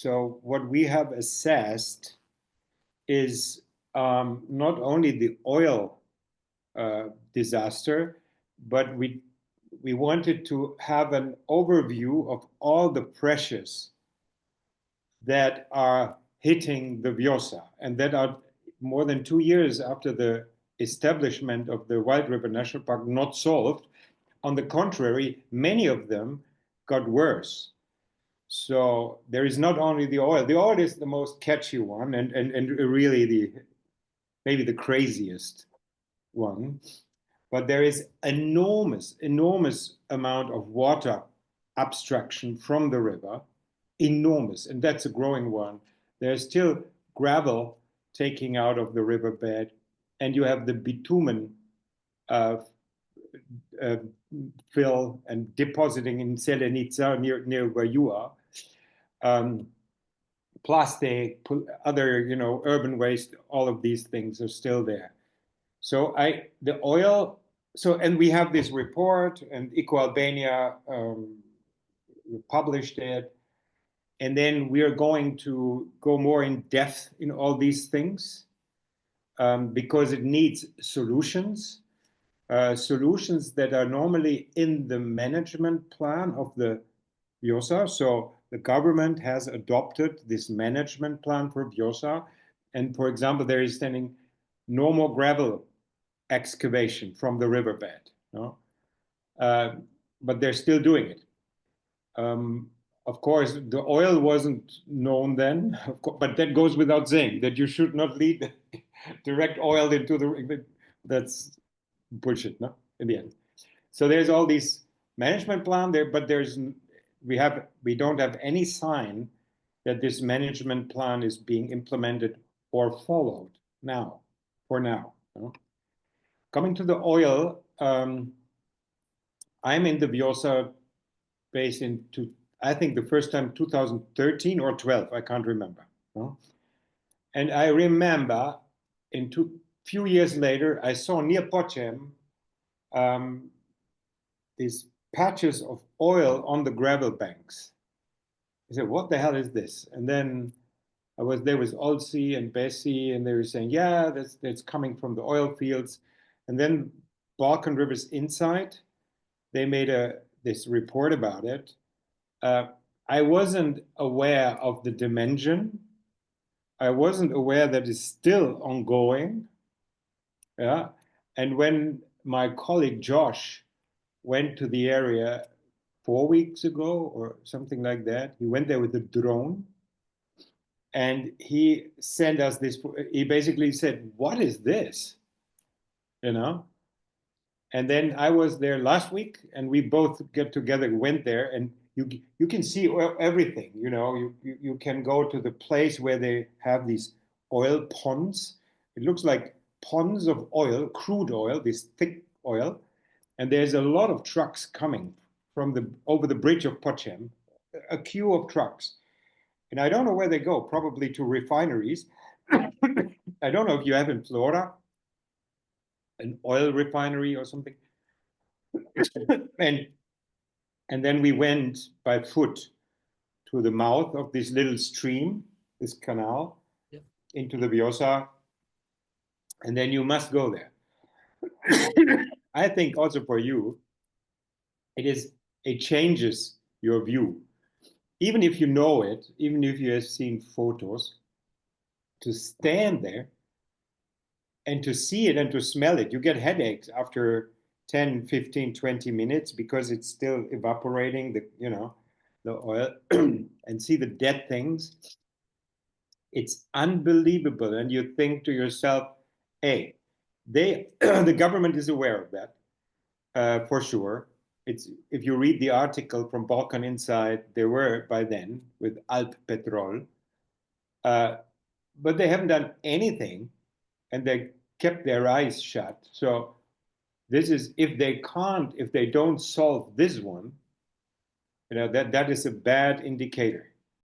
So what we have assessed is not only the oil disaster, but we wanted to have an overview of all the pressures that are hitting the Vjosë, and that are more than 2 years after the establishment of the Wild River National Park not solved. On the contrary, many of them got worse. So there is not only the oil. The oil is the most catchy one, and really maybe the craziest one. But there is enormous amount of water abstraction from the river, enormous, and that's a growing one. There's still gravel taking out of the riverbed, and you have the bitumen fill and depositing in Selenica near where you are. Plastic, other urban waste, all of these things are still there. So the oil. So, and we have this report, and Eco Albania published it, and then we are going to go more in depth in all these things because it needs solutions. Solutions that are normally in the management plan of the Vjosë. So the government has adopted this management plan for Vjosë. And for example, there is standing no more gravel excavation from the riverbed. But they're still doing it. Of course, the oil wasn't known then, but that goes without saying, that you should not lead direct oil into the, that's bullshit, no? In the end. So there's all these management plan there, but we don't have any sign that this management plan is being implemented or followed now, for now. Coming to the oil, I'm in the Vjosë based into, I think the first time 2013 or 12, I can't remember. And I remember few years later, I saw near Pochem these patches of oil on the gravel banks. I said, what the hell is this? And then I was there with Olsi and Bessie, and they were saying, yeah, that's coming from the oil fields. And then Balkan Rivers Insight, they made this report about it. I wasn't aware of the dimension. I wasn't aware that it's still ongoing. Yeah. And when my colleague Josh went to the area 4 weeks ago or something like that, he went there with a drone, and he sent us this. He basically said, what is this? And then I was there last week, and we both get together, went there, and you can see everything. You can go to the place where they have these oil ponds. It looks like ponds of oil, crude oil, this thick oil, and there's a lot of trucks coming from over the bridge of Pochem, a queue of trucks. And I don't know where they go, probably to refineries. I don't know if you have in Florida an oil refinery or something. And then we went by foot to the mouth of this little stream, this canal, into the Vjosë. And then you must go there. I think also for you, it changes your view. Even if you know it, even if you have seen photos, to stand there and to see it and to smell it, you get headaches after 10, 15, 20 minutes because it's still evaporating, the oil, and see the dead things. It's unbelievable. And you think to yourself, hey, the government is aware of that, for sure. If you read the article from Balkan Insight, they were by then with Alp Petrol, but they haven't done anything, and they kept their eyes shut. So this is, if they don't solve this one, that is a bad indicator.